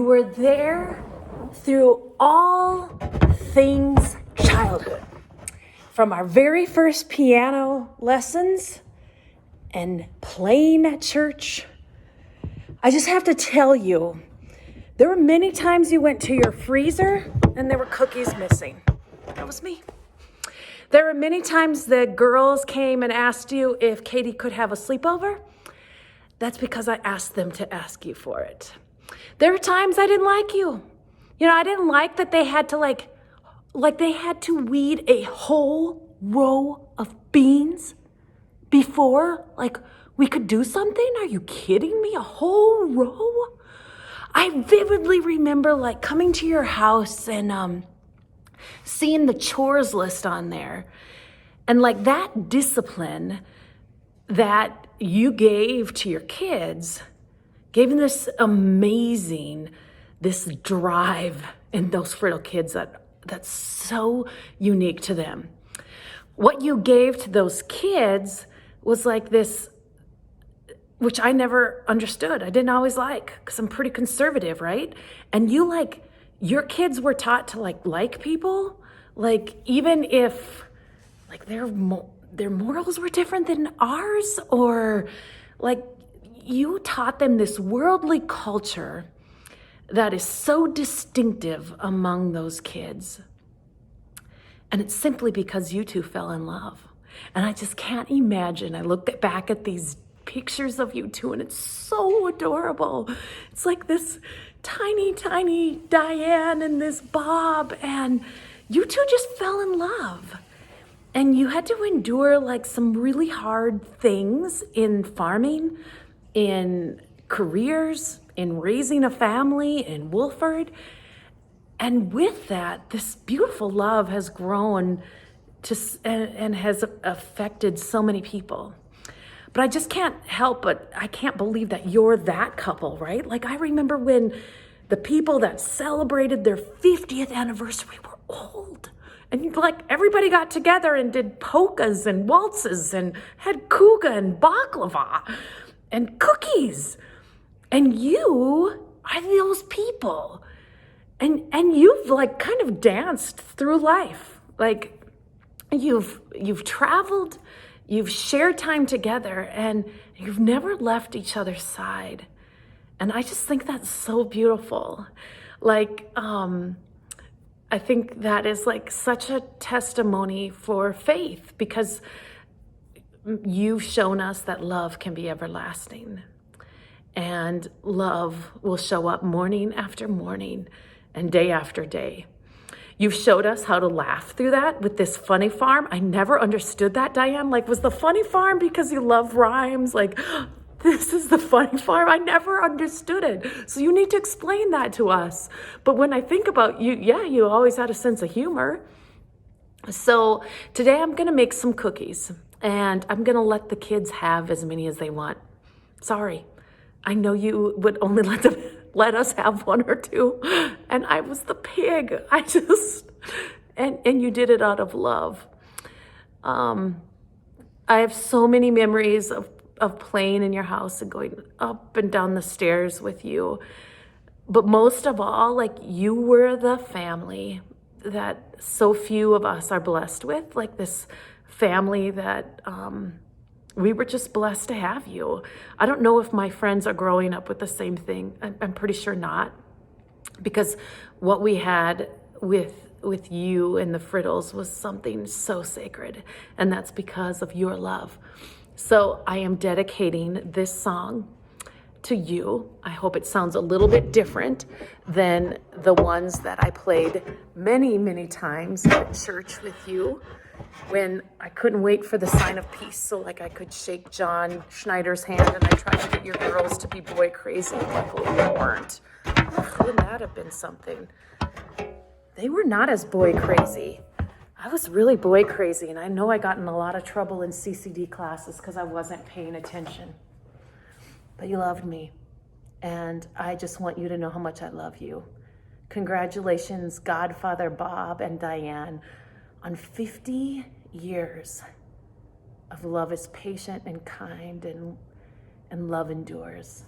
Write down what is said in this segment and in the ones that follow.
were there through all things childhood. From our very first piano lessons and playing at church. I just have to tell you, there were many times you went to your freezer and there were cookies missing. That was me. There were many times the girls came and asked you if Katie could have a sleepover. That's because I asked them to ask you for it. There were times I didn't like you. I didn't like that they had to like they had to weed a whole row of beans before we could do something. Are you kidding me? A whole row? I vividly remember coming to your house and seeing the chores list on there, and that discipline that you gave to your kids gave them this drive in those Friddle kids that's so unique to them. What you gave to those kids was this, which I never understood. I didn't always because I'm pretty conservative, right? And your kids were taught to like people, even if their morals were different than ours, or you taught them this worldly culture that is so distinctive among those kids. And it's simply because you two fell in love. And I just can't imagine. I look back at these pictures of you two and it's so adorable. It's this tiny, tiny Diane and this Bob, and you two just fell in love. And you had to endure some really hard things in farming, in careers, in raising a family in Wolford. And with that, this beautiful love has grown and has affected so many people. But I just can't help but I can't believe that you're that couple, right? I remember when the people that celebrated their 50th anniversary were old. And everybody got together and did polkas and waltzes and had kuga and baklava and cookies. And you are those people. And you've kind of danced through life. You've traveled, you've shared time together, and you've never left each other's side. And I just think that's so beautiful. I think that is such a testimony for faith, because you've shown us that love can be everlasting, and love will show up morning after morning and day after day. You've showed us how to laugh through that with this funny farm. I never understood that, Diane. Was the funny farm because you love rhymes? This is the funny farm. I never understood it. So you need to explain that to us. But when I think about you, you always had a sense of humor. So today I'm going to make some cookies, and I'm going to let the kids have as many as they want. Sorry. I know you would only let us have one or two, and I was the pig. And you did it out of love. I have so many memories of playing in your house and going up and down the stairs with you. But most of all, you were the family that so few of us are blessed with, this family that we were just blessed to have you. I don't know if my friends are growing up with the same thing. I'm pretty sure not, because what we had with you and the Friddles was something so sacred, and that's because of your love. So I am dedicating this song to you. I hope it sounds a little bit different than the ones that I played many, many times at church with you, when I couldn't wait for the sign of peace so I could shake John Schneider's hand, and I tried to get your girls to be boy crazy. Luckily they weren't. Wouldn't that have been something? They were not as boy crazy. I was really boy crazy, and I know I got in a lot of trouble in CCD classes because I wasn't paying attention. But you loved me, and I just want you to know how much I love you. Congratulations, Godfather Bob and Diane, on 50 years of love is patient and kind, and love endures.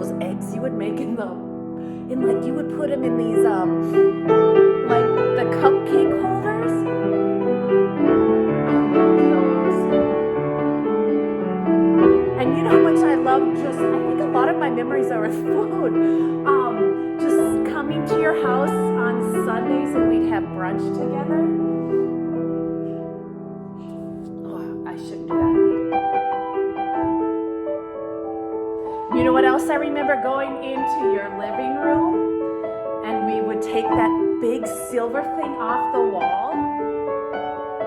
those eggs you would make you would put them in these, like the cupcake holders. And you know how much I love I think a lot of my memories are with food. Just coming to your house on Sundays and we'd have brunch together. Oh, I shouldn't do that. You know what else I remember? Going into your living room and we would take that big silver thing off the wall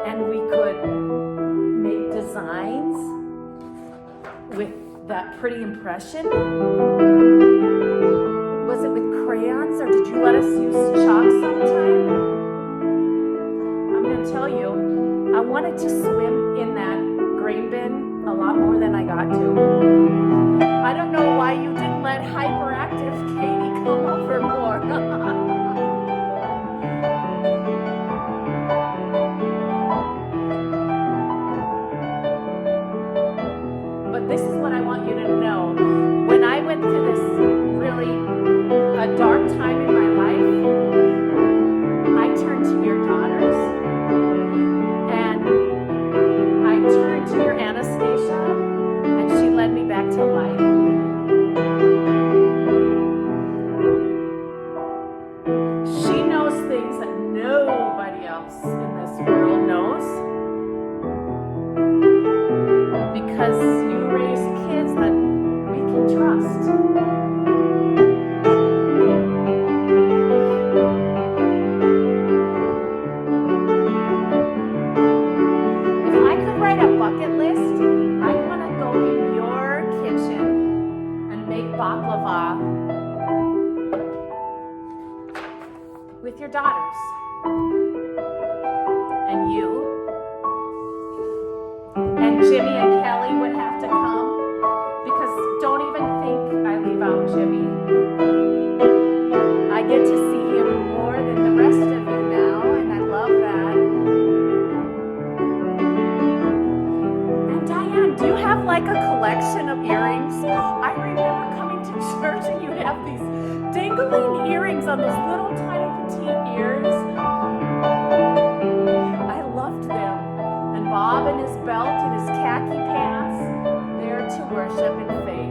and we could make designs with that pretty impression. Was it with crayons or did you let us use chalk sometime? I'm going to tell you, I wanted to swim in that grain bin a lot more than I got to. I don't know why you didn't let hyperactive Katie come over more. But this is what I want you to know. When I went through this really a dark time in my life, I turned to your daughters and I turned to your Anastasia and she led me back to life. She knows things that nobody else in this world knows because you raise kids that we can trust. If I could write a bucket list, I'd want to go in your kitchen and make baklava with your daughters and you. And Jimmy and Kelly would have to come because don't even think I leave out Jimmy. I get to see him more than the rest of you now, and I love that. And Diane, do you have like a collection of earrings? I remember coming to church and you'd have these dangling earrings on those little tiny petite ears. I loved them. And Bob and his belt and his khaki pants, there to worship in faith.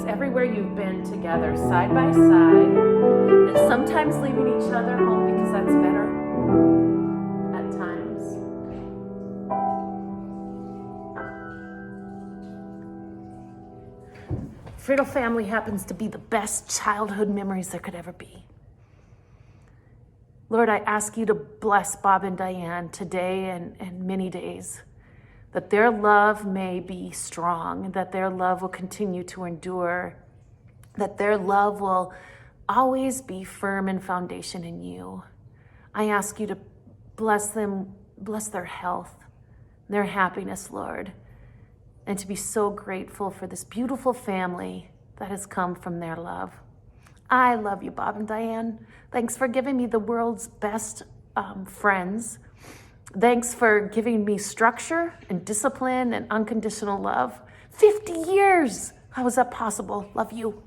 Everywhere you've been together, side by side, and sometimes leaving each other home because that's better at times. Friedel family happens to be the best childhood memories there could ever be. Lord, I ask you to bless Bob and Diane today and many days, that their love may be strong, that their love will continue to endure, that their love will always be firm and foundation in you. I ask you to bless them, bless their health, their happiness, Lord, and to be so grateful for this beautiful family that has come from their love. I love you, Bob and Diane. Thanks for giving me the world's best friends. Thanks for giving me structure and discipline and unconditional love. 50 years! How is that possible? Love you.